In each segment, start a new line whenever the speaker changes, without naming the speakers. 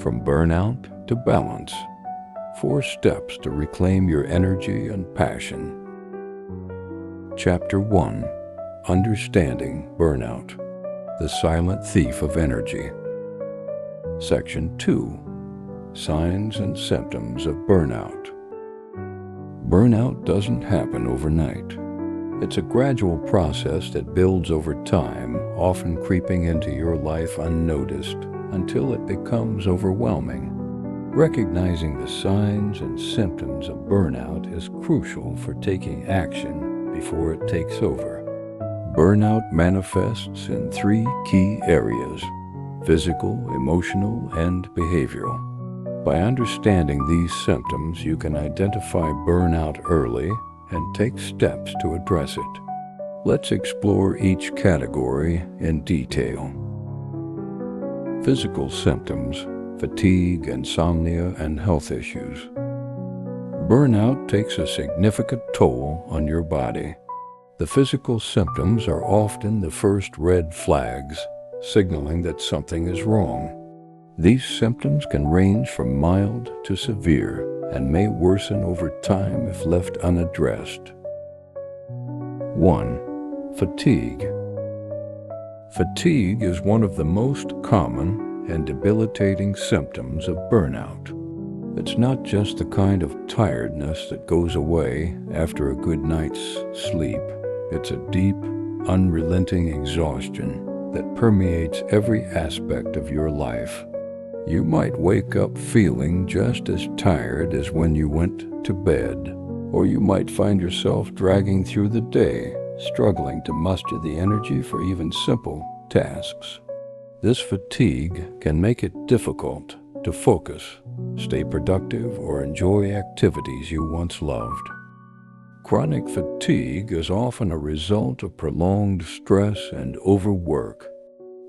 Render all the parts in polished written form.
From Burnout to Balance. 4 Steps to Reclaim Your Energy and Passion. Chapter 1. Understanding Burnout, the Silent Thief of Energy. Section 2. Signs and Symptoms of Burnout. Burnout doesn't happen overnight. It's a gradual process that builds over time, often creeping into your life unnoticed until it becomes overwhelming. Recognizing the signs and symptoms of burnout is crucial for taking action before it takes over. Burnout manifests in 3 key areas: physical, emotional, and behavioral. By understanding these symptoms, you can identify burnout early and take steps to address it. Let's explore each category in detail. Physical symptoms: fatigue, insomnia, and health issues. Burnout takes a significant toll on your body. The physical symptoms are often the first red flags, signaling that something is wrong. These symptoms can range from mild to severe and may worsen over time if left unaddressed. 1. Fatigue. Fatigue is one of the most common and debilitating symptoms of burnout. It's not just the kind of tiredness that goes away after a good night's sleep. It's a deep, unrelenting exhaustion that permeates every aspect of your life. You might wake up feeling just as tired as when you went to bed, or you might find yourself dragging through the day, struggling to muster the energy for even simple tasks. This fatigue can make it difficult to focus, stay productive, or enjoy activities you once loved. Chronic fatigue is often a result of prolonged stress and overwork.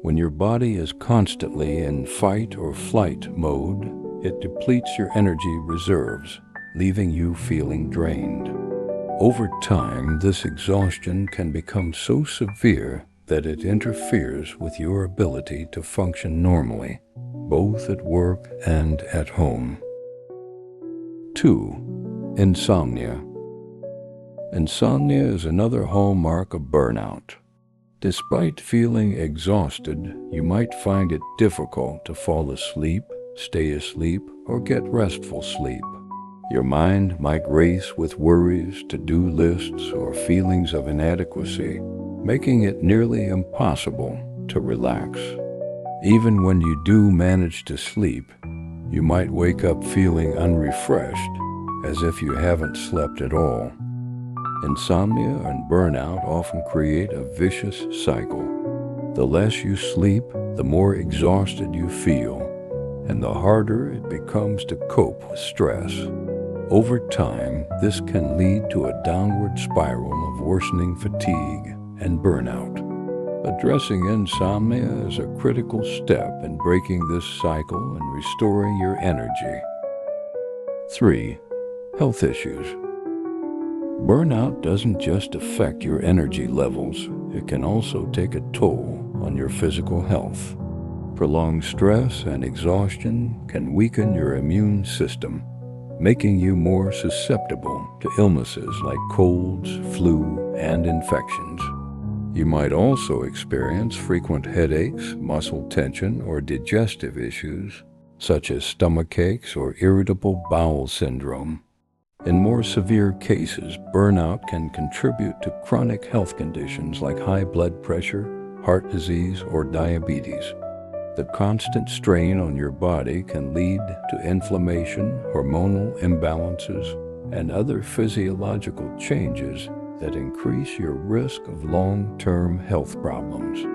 When your body is constantly in fight or flight mode, it depletes your energy reserves, leaving you feeling drained. Over time, this exhaustion can become so severe that it interferes with your ability to function normally, both at work and at home. 2. Insomnia. Insomnia is another hallmark of burnout. Despite feeling exhausted, you might find it difficult to fall asleep, stay asleep, or get restful sleep. Your mind might race with worries, to-do lists, or feelings of inadequacy, making it nearly impossible to relax. Even when you do manage to sleep, you might wake up feeling unrefreshed, as if you haven't slept at all. Insomnia and burnout often create a vicious cycle. The less you sleep, the more exhausted you feel, and the harder it becomes to cope with stress. Over time, this can lead to a downward spiral of worsening fatigue and burnout. Addressing insomnia is a critical step in breaking this cycle and restoring your energy. 3. Health issues. Burnout doesn't just affect your energy levels, it can also take a toll on your physical health. Prolonged stress and exhaustion can weaken your immune system, making you more susceptible to illnesses like colds, flu, and infections. You might also experience frequent headaches, muscle tension, or digestive issues, such as stomach aches or irritable bowel syndrome. In more severe cases, burnout can contribute to chronic health conditions like high blood pressure, heart disease, or diabetes. The constant strain on your body can lead to inflammation, hormonal imbalances, and other physiological changes that increase your risk of long-term health problems.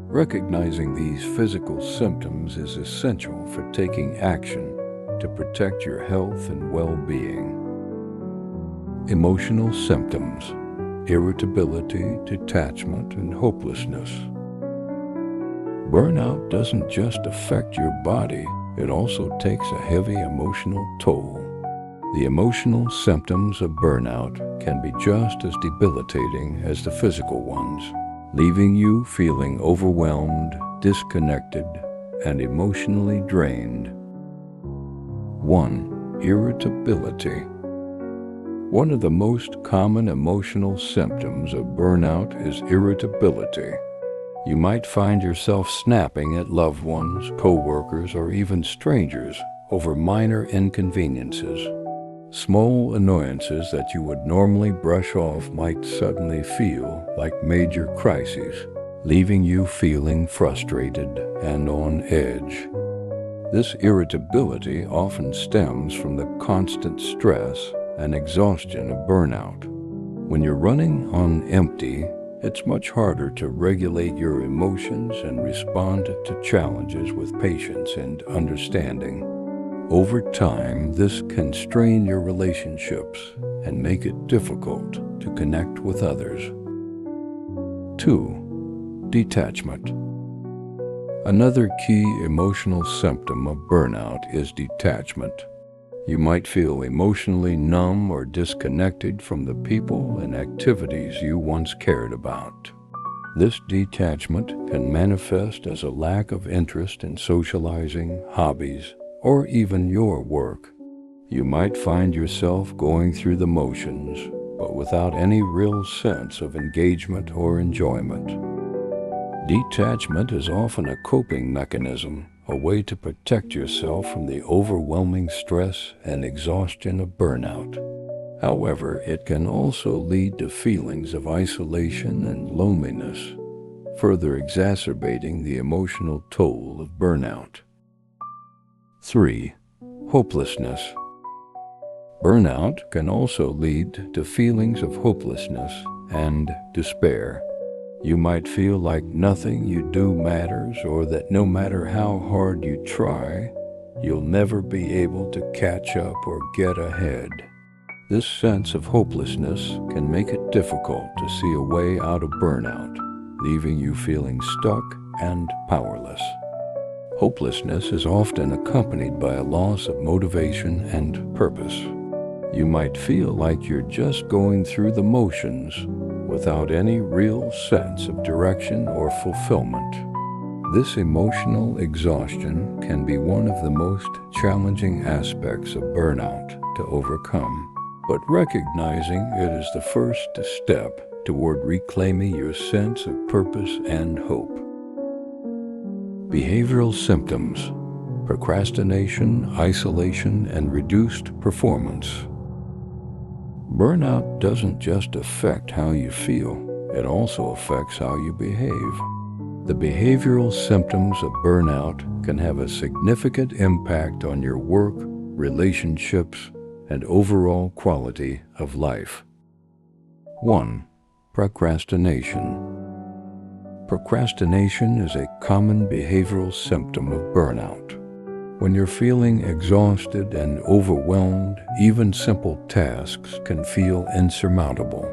Recognizing these physical symptoms is essential for taking action to protect your health and well-being. Emotional symptoms: irritability, detachment, and hopelessness. Burnout doesn't just affect your body, it also takes a heavy emotional toll. The emotional symptoms of burnout can be just as debilitating as the physical ones, leaving you feeling overwhelmed, disconnected, and emotionally drained. 1. Irritability. One of the most common emotional symptoms of burnout is irritability. You might find yourself snapping at loved ones, co-workers, or even strangers over minor inconveniences. Small annoyances that you would normally brush off might suddenly feel like major crises, leaving you feeling frustrated and on edge. This irritability often stems from the constant stress and exhaustion of burnout. When you're running on empty, it's much harder to regulate your emotions and respond to challenges with patience and understanding. Over time, this can strain your relationships and make it difficult to connect with others. 2. Detachment. Another key emotional symptom of burnout is detachment. You might feel emotionally numb or disconnected from the people and activities you once cared about. This detachment can manifest as a lack of interest in socializing, hobbies, or even your work. You might find yourself going through the motions, but without any real sense of engagement or enjoyment. Detachment is often a coping mechanism, a way to protect yourself from the overwhelming stress and exhaustion of burnout. However, it can also lead to feelings of isolation and loneliness, further exacerbating the emotional toll of burnout. 3. Hopelessness. Burnout can also lead to feelings of hopelessness and despair. You might feel like nothing you do matters, or that no matter how hard you try, you'll never be able to catch up or get ahead. This sense of hopelessness can make it difficult to see a way out of burnout, leaving you feeling stuck and powerless. Hopelessness is often accompanied by a loss of motivation and purpose. You might feel like you're just going through the motions without any real sense of direction or fulfillment. This emotional exhaustion can be one of the most challenging aspects of burnout to overcome, but recognizing it is the first step toward reclaiming your sense of purpose and hope. Behavioral symptoms: procrastination, isolation, and reduced performance. Burnout doesn't just affect how you feel, it also affects how you behave. The behavioral symptoms of burnout can have a significant impact on your work, relationships, and overall quality of life. 1. Procrastination. Procrastination is a common behavioral symptom of burnout. When you're feeling exhausted and overwhelmed, even simple tasks can feel insurmountable.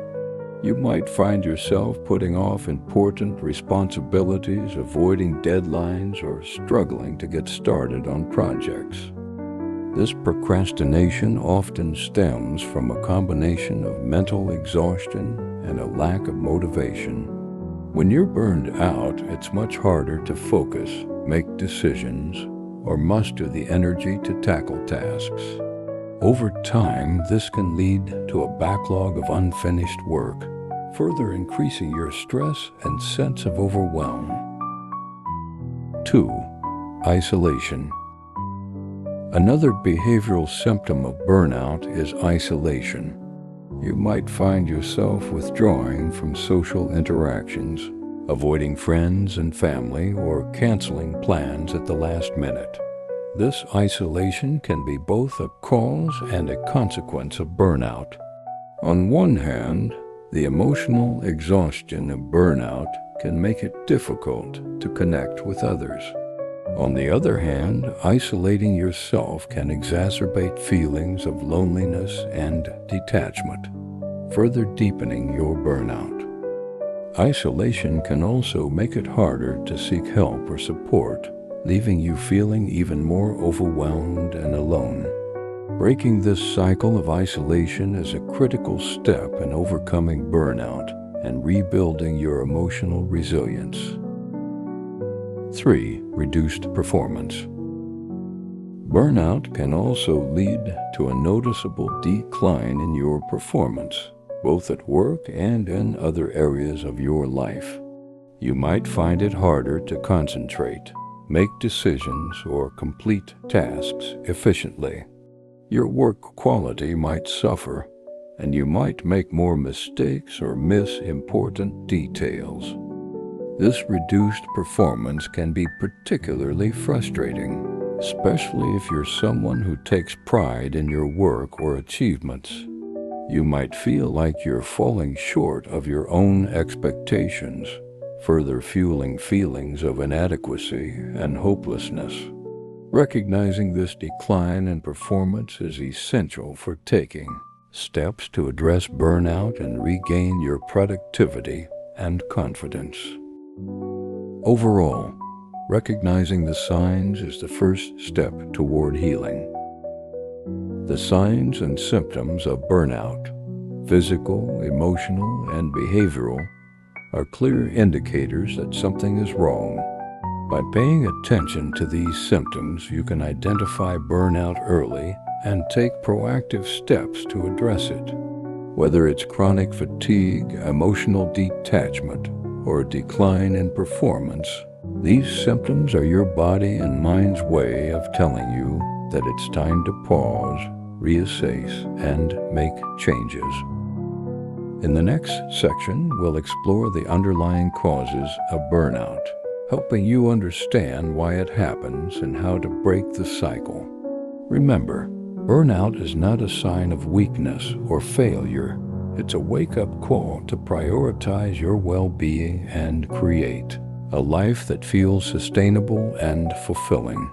You might find yourself putting off important responsibilities, avoiding deadlines, or struggling to get started on projects. This procrastination often stems from a combination of mental exhaustion and a lack of motivation. When you're burned out, it's much harder to focus, make decisions, or muster the energy to tackle tasks. Over time, this can lead to a backlog of unfinished work, further increasing your stress and sense of overwhelm. 2. Isolation. Another behavioral symptom of burnout is isolation. You might find yourself withdrawing from social interactions, avoiding friends and family, or canceling plans at the last minute. This isolation can be both a cause and a consequence of burnout. On one hand, the emotional exhaustion of burnout can make it difficult to connect with others. On the other hand, isolating yourself can exacerbate feelings of loneliness and detachment, further deepening your burnout. Isolation can also make it harder to seek help or support, leaving you feeling even more overwhelmed and alone. Breaking this cycle of isolation is a critical step in overcoming burnout and rebuilding your emotional resilience. 3. Reduced performance. Burnout can also lead to a noticeable decline in your performance, both at work and in other areas of your life. You might find it harder to concentrate, make decisions, or complete tasks efficiently. Your work quality might suffer, and you might make more mistakes or miss important details. This reduced performance can be particularly frustrating, especially if you're someone who takes pride in your work or achievements. You might feel like you're falling short of your own expectations, further fueling feelings of inadequacy and hopelessness. Recognizing this decline in performance is essential for taking steps to address burnout and regain your productivity and confidence. Overall, recognizing the signs is the first step toward healing. The signs and symptoms of burnout, physical, emotional, and behavioral, are clear indicators that something is wrong. By paying attention to these symptoms, you can identify burnout early and take proactive steps to address it. Whether it's chronic fatigue, emotional detachment, or a decline in performance, these symptoms are your body and mind's way of telling you that it's time to pause, reassess, and make changes. In the next section, we'll explore the underlying causes of burnout, helping you understand why it happens and how to break the cycle. Remember, burnout is not a sign of weakness or failure. It's a wake-up call to prioritize your well-being and create a life that feels sustainable and fulfilling.